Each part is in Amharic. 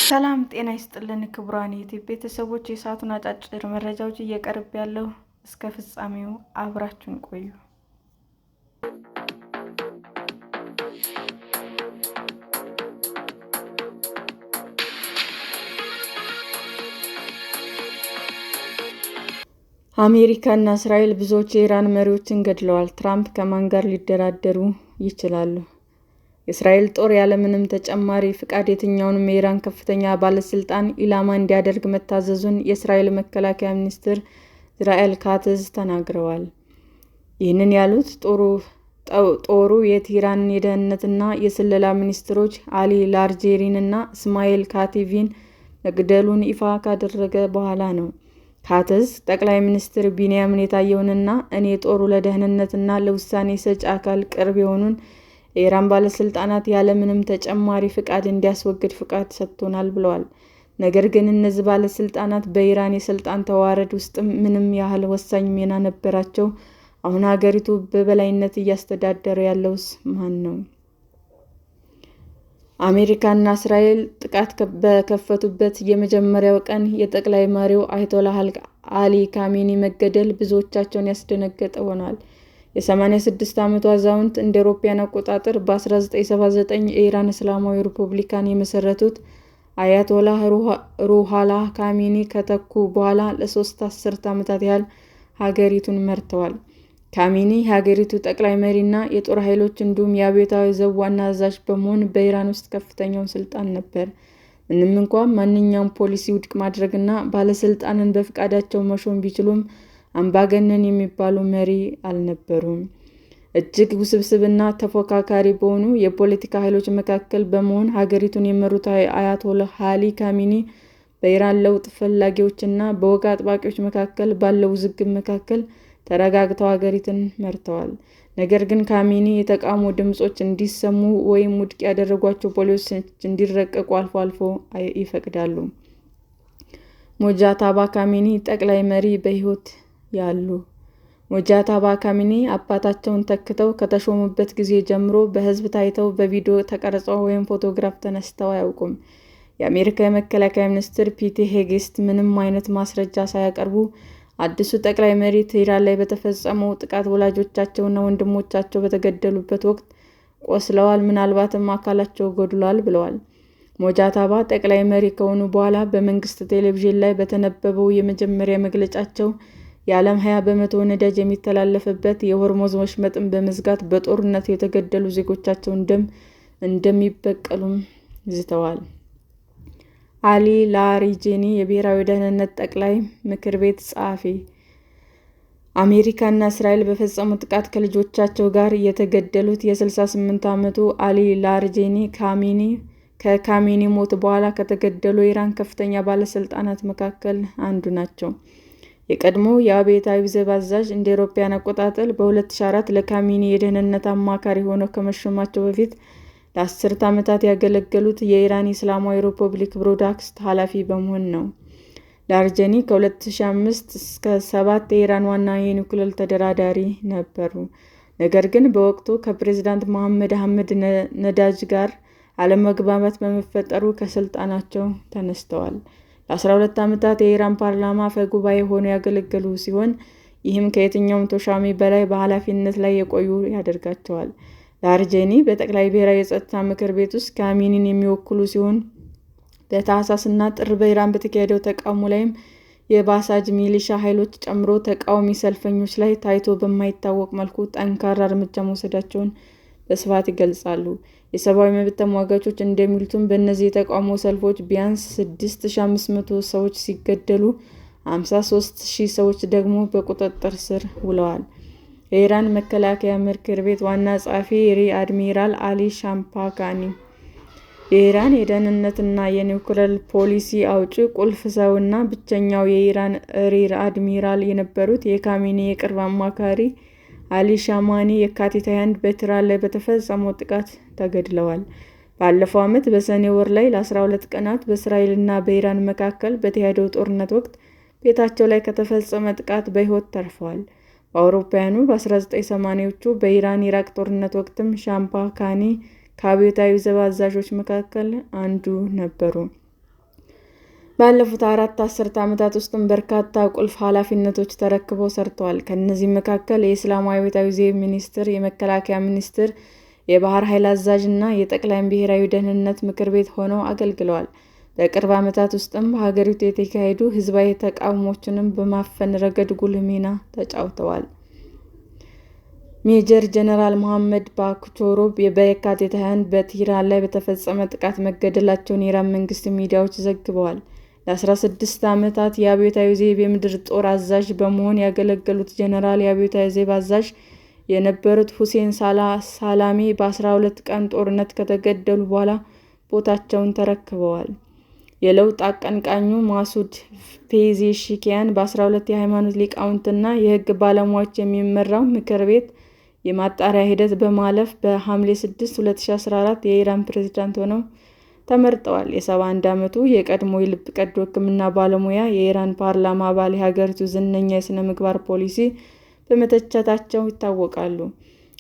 ሰላም ጤና ይስጥልን ክቡራን የዩቲዩብ ቤተሰቦች፣ የሰዓቱን አጫጭር መረጃዎች እየቀርብ ያለው እስከ ፍጻሜው አብራችሁን ቆዩ። አሜሪካ እና እስራኤል ብዙዎች የኢራን መሪዎችን ገድለዋል። ትራምፕ ከማን ጋር ሊደራደሩ ይችላሉ? የእስራኤል ጦር ያለምንም ተጨማሪ ፍቃድ የትኛውንም የኢራን ከፍተኛ ባለስልጣን ኢላማ እንዲያደርግ መታዘዙን የእስራኤል መከላከያ ሚኒስትር እስራኤል ካትዝ ተናግረዋል። ይህንን ያሉት ጦሩ የቴህራን የደህንነትና የስለላ ሚኒስትሮች አሊ ላርጄሪን እና እስማኤል ካቲቪን መግደሉን ይፋ ካደረገ በኋላ ነው። ካትዝ ጠቅላይ ሚኒስትር ቢንያሚን ኔታንያሁንና እኔ ጦሩ ለደህንነትና ለውሳኔ ሰጪ አካል ቅርብ የሆኑን የኢራን ባለስልጣናት ያለምንም ተጨማሪ ፍቃድ እንዲያስወግድ ፍቃድ ሰጥቶናል ብለዋል። ነገር ግን እነዚህ ባለስልጣናት በኢራን የስልጣን ተዋረድ ውስጥም ምንም ያህል ወሳኝ ሚና ነበራቸው። አሁን ሀገሪቱ በበላይነት እያስተዳደረ ያለውስ ማን ነው? አሜሪካና እስራኤል ጥቃት በከፈቱበት የመጀመሪያው ቀን የጠቅላይ መሪው አያቶላህ አሊ ካሜኒ መገደል ብዙዎቻቸውን ያስደነገጠ ሆኗል። የ86 ዓመቱ አዛውንት እንደ አውሮፓውያን አቆጣጠር በ1979 የኢራን እስላማዊ ሪፐብሊክን የመሰረቱት አያቶላህ ሩሃላህ ካሜኒ ከተኩ በኋላ ለሶስት አስርት ዓመታት ያህል ሀገሪቱን መርተዋል። ካሜኒ የሀገሪቱ ጠቅላይ መሪና የጦር ኃይሎች እንዲሁም የአብዮታዊ ዘብ ዋና አዛዥ በመሆን በኢራን ውስጥ ከፍተኛውን ስልጣን ነበር። ምንም እንኳን ማንኛውም ፖሊሲ ውድቅ ማድረግና ባለስልጣንን በፈቃዳቸው መሾም ቢችሉም አምባገነን የሚባሉ መሪ አልነበሩም። እጅግ ውስብስብና ተፎካካሪ በሆኑ የፖለቲካ ኃይሎች መካከል በመሆን ሀገሪቱን የመሩት አያቶላህ አሊ ካሜኒ በኢራን ለውጥ ፈላጊዎችና በወግ አጥባቂዎች መካከል ባለው ውዝግብ መካከል ተረጋግተው ሀገሪቱን መርተዋል። ነገር ግን ካሜኒ የተቃውሞ ድምጾች እንዲሰሙ ወይም ውድቅ ያደረጓቸው ፖሊሲዎች እንዲረቀቁ አልፎ አልፎ ይፈቅዳሉ። ሞጃታባ ካሜኒ ጠቅላይ መሪ በሕይወት ያሉ። ሞጃታባ ካሜኒ አባታቸውን ተክተው ከተሾሙበት ጊዜ ጀምሮ በሕዝብ ታይተው በቪዲዮ ተቀርጸው ወይም ፎቶግራፍ ተነስተው አያውቁም። የአሜሪካ የመከላከያ ሚኒስትር ፒት ሄግሴት ምንም አይነት ማስረጃ ሳያቀርቡ አዲሱ ጠቅላይ መሪ ቴህራን ላይ በተፈጸመው ጥቃት ወላጆቻቸውና ወንድሞቻቸው በተገደሉበት ወቅት ቆስለዋል፣ ምናልባትም አካላቸው ጎድሏል ብለዋል። ሞጃታባ ጠቅላይ መሪ ከሆኑ በኋላ በመንግስት ቴሌቪዥን ላይ በተነበበው የመጀመሪያ መግለጫቸው የዓለም 20% ነዳጅ የሚተላለፍበት የሆርሙዝ ወሽመጥን በመዝጋት በጦርነት የተገደሉ ዜጎቻቸውን ደም እንደሚበቀሉም ዝተዋል። አሊ ላሪጄኒ የብሔራዊ ደህንነት ጠቅላይ ምክር ቤት ጸሐፊ፣ አሜሪካና እስራኤል በፈጸሙት ጥቃት ከልጆቻቸው ጋር የተገደሉት የ68 ዓመቱ አሊ ላሪጄኒ ከካሜኒ ሞት በኋላ ከተገደሉ የኢራን ከፍተኛ ባለስልጣናት መካከል አንዱ ናቸው። የቀድሞ የአብዮታዊ ዘብ አዛዥ እንደ አውሮፓውያን አቆጣጠር በ2004 ለካሜኒ የደህንነት አማካሪ ሆነው ከመሾማቸው በፊት ለ10 ዓመታት ያገለገሉት የኢራን እስላማዊ ሪፐብሊክ ብሮድካስት ኃላፊ በመሆን ነው። ላርጄኒ ከ2005 እስከ 2007 የኢራን ዋና የኒውክሌር ተደራዳሪ ነበሩ። ነገር ግን በወቅቱ ከፕሬዝዳንት መሐመድ አህመድ ነጃድ ጋር አለመግባባት በመፈጠሩ ከስልጣናቸው ተነስተዋል። ለ12 ዓመታት የኢራን ፓርላማ አፈ ጉባኤ ሆነው ያገለገሉ ሲሆን ይህም ከየትኛውም ተሿሚ በላይ በኃላፊነት ላይ የቆዩ ያደርጋቸዋል። ላርጄኒ በጠቅላይ ብሔራዊ የጸጥታ ምክር ቤት ውስጥ ካሜኒን የሚወክሉ ሲሆን በታህሳስና ጥር በኢራን በተካሄደው ተቃውሞ ላይም የባሳጅ ሚሊሻ ኃይሎች ጨምሮ ተቃዋሚ ሰልፈኞች ላይ ታይቶ በማይታወቅ መልኩ ጠንካራ እርምጃ መውሰዳቸውን በስፋት ይገልጻሉ። የሰብአዊ መብት ተሟጋቾች እንደሚሉትም በእነዚህ የተቃውሞ ሰልፎች ቢያንስ 6500 ሰዎች ሲገደሉ 53000 ሰዎች ደግሞ በቁጥጥር ስር ውለዋል። የኢራን መከላከያ ምክር ቤት ዋና ጸሐፊ ሪር አድሚራል አሊ ሻምፓካኒ የኢራን የደህንነትና የኒውክሌር ፖሊሲ አውጪ ቁልፍ ሰውና ብቸኛው የኢራን ሪር አድሚራል የነበሩት የካሜኒ የቅርብ አማካሪ አሊ ሻማኒ የካቲት 21 በቴህራን ላይ በተፈጸመው ጥቃት ተገድለዋል። ባለፈው ዓመት በሰኔ ወር ላይ ለ12 ቀናት በእስራኤልና በኢራን መካከል በተካሄደው ጦርነት ወቅት ቤታቸው ላይ ከተፈጸመ ጥቃት በሕይወት ተርፈዋል። በአውሮፓውያኑ በ1980ዎቹ በኢራን-ኢራቅ ጦርነት ወቅትም ሻምፓካኒ ከአብዮታዊ ዘብ አዛዦች መካከል አንዱ ነበሩ። ባለፉት 4 አስርተ ዓመታት ውስጥም በርካታ ቁልፍ ኃላፊነቶች ተረክበው ሰርተዋል። ከእነዚህም መካከል የእስላማዊ አብዮታዊ ዘብ ሚኒስትር፣ የመከላከያ ሚኒስትር፣ የባህር ኃይል አዛዥ እና የጠቅላይ ብሔራዊ ደህንነት ምክር ቤት ሆነው አገልግለዋል። በቅርብ ዓመታት ውስጥም በሀገሪቱ የተካሄዱ ህዝባዊ ተቃውሞዎችን በማፈን ረገድ ጉልህ ሚና ተጫውተዋል። ሜጀር ጀነራል መሐመድ ባክቾሮቭ በየካቲት 21 በቴህራን ላይ በተፈጸመ ጥቃት መገደላቸውን የኢራን መንግስት ሚዲያዎች ዘግበዋል። ለ16 ዓመታት የአብዮታዊ ዘብ የምድር ጦር አዛዥ በመሆን ያገለገሉት ጀነራል የአብዮታዊ ዘብ አዛዥ የነበሩት ሁሴን ሳላሚ በ12 ቀን ጦርነት ከተገደሉ በኋላ ቦታቸውን ተረክበዋል። የለውጥ አቀንቃኙ ማሱድ ፔዜሽኪያን በ12 የሃይማኖት ሊቃውንትና የህግ ባለሙያዎች የሚመራው ምክር ቤት የማጣሪያ ሂደት በማለፍ በሐምሌ 6 2014 የኢራን ፕሬዝዳንት ሆነው ተመርጠዋል። የ71 ዓመቱ የቀድሞ የልብ ቀዶ ሕክምና ባለሙያ የኢራን ፓርላማ አባል የሀገሪቱ ዝነኛ የሥነ ምግባር ፖሊሲ በመተቸታቸው ይታወቃሉ።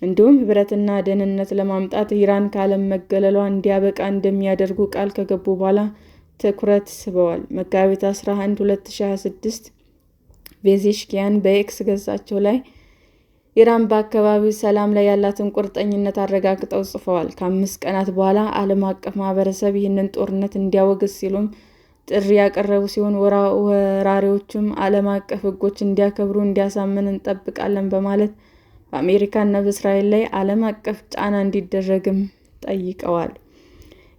እንዲሁም ህብረትና ደህንነት ለማምጣት ኢራን ከዓለም መገለሏ እንዲያበቃ እንደሚያደርጉ ቃል ከገቡ በኋላ ትኩረት ስበዋል። መጋቢት 11 2026 ፔዜሽኪያን በኤክስ ገጻቸው ላይ ኢራን በአካባቢው ሰላም ላይ ያላትን ቁርጠኝነት አረጋግጠው ጽፈዋል። ከ5 ቀናት በኋላ ዓለም አቀፍ ማህበረሰብ ይህንን ጦርነት እንዲያወግዝ ሲሉም ጥሪ ያቀረቡ ሲሆን ወራሪዎቹም ዓለም አቀፍ ሕጎች እንዲያከብሩ እንዲያሳምን እንጠብቃለን በማለት በአሜሪካና በእስራኤል ላይ ዓለም አቀፍ ጫና እንዲደረግም ጠይቀዋል።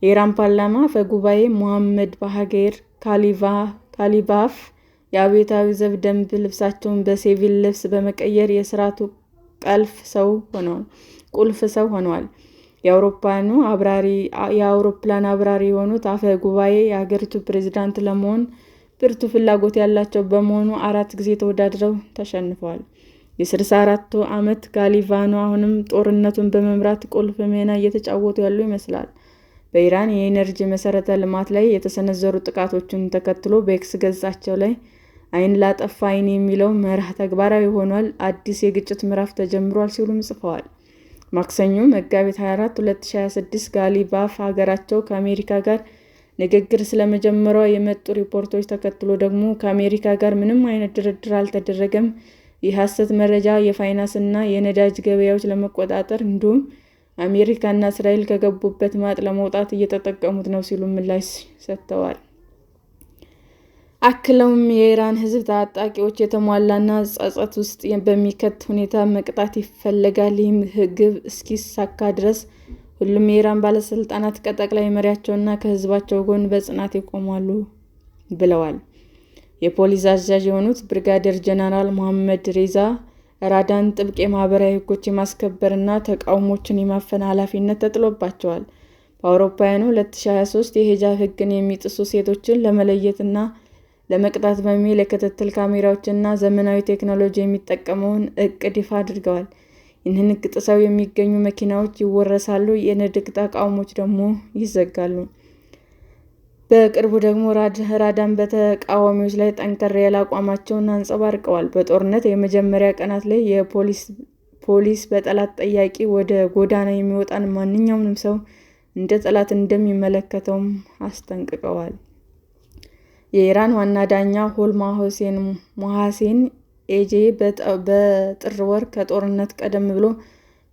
የኢራን ፓርላማ አፈ ጉባኤ ሞሐመድ ባግሄር ካሊባፍ የአብዮታዊ ዘብ ደንብ ልብሳቸውን በሲቪል ልብስ በመቀየር የሥርዓቱ ቁልፍ ሰው ሆነዋል። የአውሮፕላን አብራሪ የሆኑት አፈ ጉባኤ የሀገሪቱ ፕሬዝዳንት ለመሆን ብርቱ ፍላጎት ያላቸው በመሆኑ 4 ጊዜ ተወዳድረው ተሸንፈዋል። የ64 ዓመት ጋሊቫኖ አሁንም ጦርነቱን በመምራት ቁልፍ ሚና እየተጫወቱ ያሉ ይመስላል። በኢራን የኢነርጂ መሠረተ ልማት ላይ የተሰነዘሩ ጥቃቶችን ተከትሎ በኤክስ ገጻቸው ላይ ዓይን ላጠፋ ዓይን የሚለው መርህ ተግባራዊ ሆኗል፣ አዲስ የግጭት ምዕራፍ ተጀምሯል ሲሉም ጽፈዋል። ማክሰኞ መጋቢት 24 2026 ጋሊባፍ ሀገራቸው ከአሜሪካ ጋር ንግግር ስለመጀመሯ የመጡ ሪፖርቶች ተከትሎ ደግሞ ከአሜሪካ ጋር ምንም አይነት ድርድር አልተደረገም፣ የሐሰት መረጃ የፋይናንስና የነዳጅ ገበያዎች ለመቆጣጠር እንዲሁም አሜሪካና እስራኤል ከገቡበት ማጥ ለመውጣት እየተጠቀሙት ነው ሲሉ ምላሽ ሰጥተዋል። አክለውም የኢራን ሕዝብ ታጣቂዎች የተሟላና ጸጸት ውስጥ በሚከት ሁኔታ መቅጣት ይፈልጋል። ይህም ግብ እስኪሳካ ድረስ ሁሉም የኢራን ባለስልጣናት ከጠቅላይ መሪያቸውና ከሕዝባቸው ጎን በጽናት ይቆማሉ ብለዋል። የፖሊስ አዛዥ የሆኑት ብርጋዴር ጀነራል መሐመድ ሬዛ ራዳን ጥብቅ የማህበራዊ ሕጎች የማስከበርና ተቃውሞችን የማፈን ኃላፊነት ተጥሎባቸዋል። በአውሮፓውያኑ 2023 የሂጃብ ሕግን የሚጥሱ ሴቶችን ለመለየትና ለመቅጣት በሚል የክትትል ካሜራዎችና ዘመናዊ ቴክኖሎጂ የሚጠቀመውን እቅድ ይፋ አድርገዋል። ይህንን ሕግ ጥሰው የሚገኙ መኪናዎች ይወረሳሉ፣ የንግድ ተቋሞች ደግሞ ይዘጋሉ። በቅርቡ ደግሞ ራዳን በተቃዋሚዎች ላይ ጠንከር ያለ አቋማቸውን አንጸባርቀዋል። በጦርነት የመጀመሪያ ቀናት ላይ ፖሊስ በጠላት ጠያቂ ወደ ጎዳና የሚወጣን ማንኛውንም ሰው እንደ ጠላት እንደሚመለከተውም አስጠንቅቀዋል። የኢራን ዋና ዳኛ ሆልማ ሁሴን ሞሐሴን ኤጄ በጥር ወር ከጦርነት ቀደም ብሎ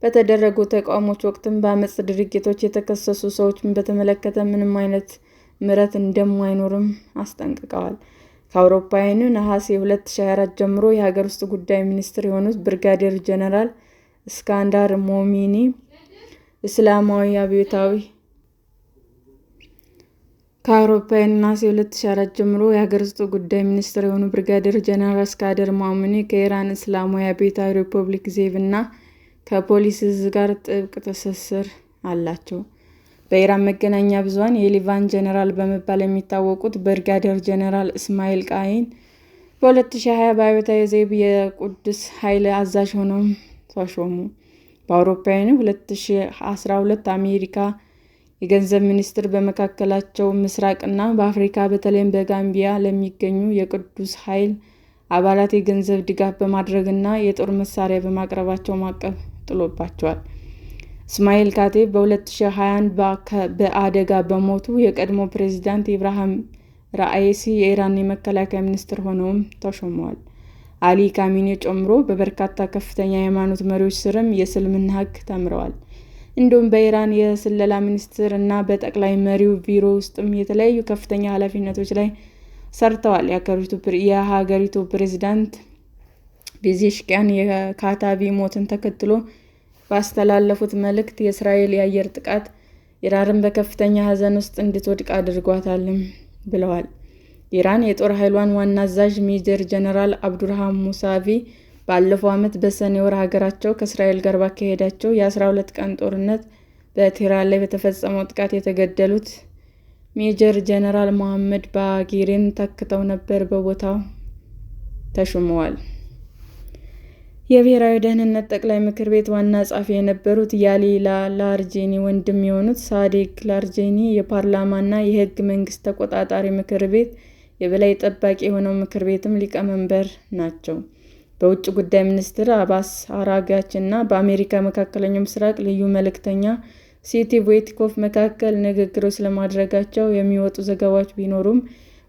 በተደረጉ ተቃውሞዎች ወቅትም በአመጽ ድርጊቶች የተከሰሱ ሰዎችን በተመለከተ ምንም አይነት ምህረት እንደማይኖርም አስጠንቅቀዋል። ከአውሮፓውያኑ ነሐሴ 2024 ጀምሮ የሀገር ውስጥ ጉዳይ ሚኒስትር የሆኑት ብርጋዴር ጀነራል እስካንዳር ሞሚኒ እስላማዊ አብዮታዊ ከአውሮፓውያኑ ነሐሴ 2004 ጀምሮ የሀገር ውስጥ ጉዳይ ሚኒስትር የሆኑ ብርጋዴር ጀነራል እስካንዳር ሞሚኒ ከኢራን እስላማዊ አብዮታዊ ሪፐብሊክ ዘብ እና ከፖሊስ ዕዝ ጋር ጥብቅ ትስስር አላቸው። በኢራን መገናኛ ብዙኃን የሊቫን ጀነራል በመባል የሚታወቁት ብርጋዴር ጀነራል እስማኤል ቃኒን በ2020 በአብዮታዊ ዘብ የቁድስ ኃይል አዛዥ ሆነው ተሾሙ። በአውሮፓውያኑ 2012 አሜሪካ የገንዘብ ሚኒስቴር በመካከለኛው ምስራቅና በአፍሪካ በተለይም በጋምቢያ ለሚገኙ የቅዱስ ኃይል አባላት የገንዘብ ድጋፍ በማድረግና የጦር መሳሪያ በማቅረባቸው ማዕቀብ ጥሎባቸዋል። እስማኤል ካቴብ በ2021 በአደጋ በሞቱ የቀድሞ ፕሬዝዳንት ኢብራሂም ራኢሲ የኢራን የመከላከያ ሚኒስትር ሆነውም ተሾመዋል። አሊ ካሚኒ ጨምሮ በበርካታ ከፍተኛ የሃይማኖት መሪዎች ስርም የእስልምና ሕግ ተምረዋል። እንዲሁም በኢራን የስለላ ሚኒስቴር እና በጠቅላይ መሪው ቢሮ ውስጥም የተለያዩ ከፍተኛ ኃላፊነቶች ላይ ሰርተዋል። የሀገሪቱ ፕሬዝዳንት ፔዜሽኪያን የካታቢ ሞትን ተከትሎ ባስተላለፉት መልእክት የእስራኤል የአየር ጥቃት ኢራንን በከፍተኛ ሐዘን ውስጥ እንድትወድቅ አድርጓታልም ብለዋል። ኢራን የጦር ኃይሏን ዋና አዛዥ ሜጀር ጀነራል አብዱርሃም ሙሳቪ ባለፈው ዓመት በሰኔ ወር ሀገራቸው ከእስራኤል ጋር ባካሄደችው የ12 ቀን ጦርነት በቴህራን ላይ በተፈጸመው ጥቃት የተገደሉት ሜጀር ጀነራል መሐመድ ባጌሪን ተክተው ነበር በቦታው ተሹመዋል። የብሔራዊ ደህንነት ጠቅላይ ምክር ቤት ዋና ጸሐፊ የነበሩት የአሊ ላርጄኒ ወንድም የሆኑት ሳዲቅ ላርጄኒ የፓርላማና የሕገ መንግሥት ተቆጣጣሪ ምክር ቤት የበላይ ጠባቂ የሆነው ምክር ቤትም ሊቀመንበር ናቸው። በውጭ ጉዳይ ሚኒስትር አባስ አራግቺ እና በአሜሪካ መካከለኛው ምስራቅ ልዩ መልእክተኛ ስቲቭ ዊትኮፍ መካከል ንግግሮች ስለማድረጋቸው የሚወጡ ዘገባዎች ቢኖሩም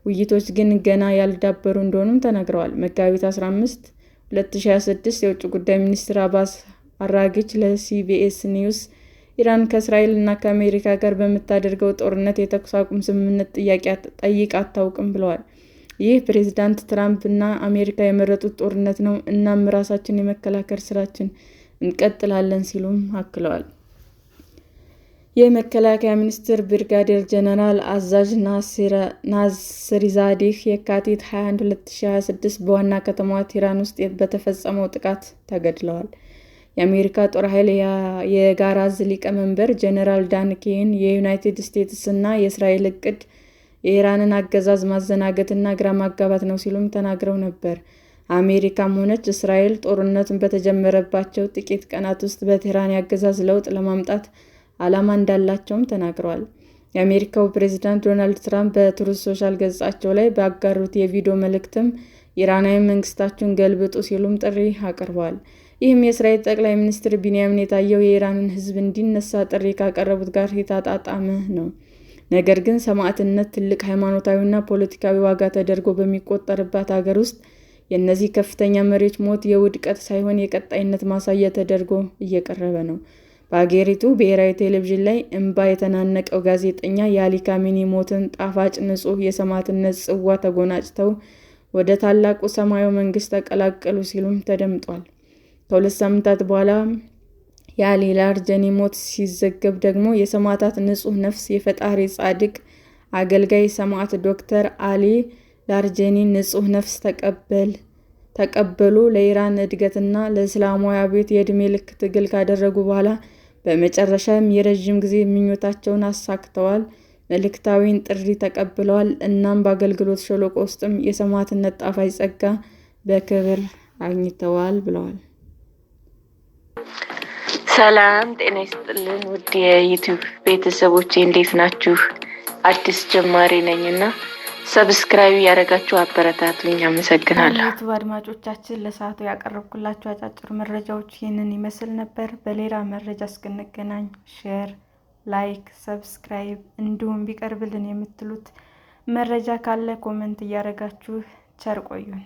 ውይይቶች ግን ገና ያልዳበሩ እንደሆኑም ተናግረዋል። መጋቢት 15 2026 የውጭ ጉዳይ ሚኒስትር አባስ አራግቺ ለሲቢኤስ ኒውስ ኢራን ከእስራኤል እና ከአሜሪካ ጋር በምታደርገው ጦርነት የተኩስ አቁም ስምምነት ጠይቃ አታውቅም ብለዋል። ይህ ፕሬዝዳንት ትራምፕ እና አሜሪካ የመረጡት ጦርነት ነው፣ እናም ራሳችንን የመከላከል ስራችን እንቀጥላለን ሲሉም አክለዋል። የመከላከያ ሚኒስቴር ብርጋዴር ጀነራል አዛዥ ናስሪዛዴህ የካቲት 21 2026 በዋና ከተማዋ ቴህራን ውስጥ በተፈጸመው ጥቃት ተገድለዋል። የአሜሪካ ጦር ኃይል የጋራ ዕዝ ሊቀመንበር ጀነራል ዳን ኬን የዩናይትድ ስቴትስ እና የእስራኤል ዕቅድ የኢራንን አገዛዝ ማዘናጋትና ግራ ማጋባት ነው ሲሉም ተናግረው ነበር። አሜሪካም ሆነች እስራኤል ጦርነቱን በተጀመረባቸው ጥቂት ቀናት ውስጥ በቴህራን የአገዛዝ ለውጥ ለማምጣት ዓላማ እንዳላቸውም ተናግረዋል። የአሜሪካው ፕሬዝዳንት ዶናልድ ትራምፕ በትሩዝ ሶሻል ገጻቸው ላይ ባጋሩት የቪዲዮ መልእክትም ኢራናዊ መንግስታችሁን ገልብጡ ሲሉም ጥሪ አቅርበዋል። ይህም የእስራኤል ጠቅላይ ሚኒስትር ቢንያሚን ኔታንያሁ የኢራንን ሕዝብ እንዲነሳ ጥሪ ካቀረቡት ጋር የተጣጣመ ነው። ነገር ግን ሰማዕትነት ትልቅ ሃይማኖታዊና ፖለቲካዊ ዋጋ ተደርጎ በሚቆጠርባት ሀገር ውስጥ የእነዚህ ከፍተኛ መሪዎች ሞት የውድቀት ሳይሆን የቀጣይነት ማሳያ ተደርጎ እየቀረበ ነው። በአገሪቱ ብሔራዊ ቴሌቪዥን ላይ እንባ የተናነቀው ጋዜጠኛ የአሊ ካሜኒ ሞትን ጣፋጭ ንጹሕ የሰማዕትነት ጽዋ ተጎናጭተው ወደ ታላቁ ሰማያዊ መንግስት ተቀላቀሉ ሲሉም ተደምጧል። ከ2 ሳምንታት በኋላ የአሊ ላርጄኒ ሞት ሲዘገብ ደግሞ የሰማዕታት ንጹሕ ነፍስ የፈጣሪ ጻድቅ አገልጋይ ሰማዕት ዶክተር አሊ ላርጄኒ ንጹሕ ነፍስ ተቀበሉ ለኢራን እድገትና ለእስላማዊ አብዮት የዕድሜ ልክ ትግል ካደረጉ በኋላ በመጨረሻም የረዥም ጊዜ ምኞታቸውን አሳክተዋል፣ መልእክታዊን ጥሪ ተቀብለዋል። እናም በአገልግሎት ሸለቆ ውስጥም የሰማዕትነት ጣፋጭ ጸጋ በክብር አግኝተዋል ብለዋል። ሰላም ጤና ይስጥልን ውድ የዩቲዩብ ቤተሰቦቼ እንዴት ናችሁ? አዲስ ጀማሪ ነኝና ሰብስክራይብ ያደረጋችሁ አበረታቱኝ። አመሰግናለሁ። ዩቲዩብ አድማጮቻችን ለሰዓቱ ያቀረብኩላችሁ አጫጭር መረጃዎች ይህንን ይመስል ነበር። በሌላ መረጃ እስክንገናኝ ሼር፣ ላይክ፣ ሰብስክራይብ እንዲሁም ቢቀርብልን የምትሉት መረጃ ካለ ኮሜንት እያደረጋችሁ ቸር ቆዩን።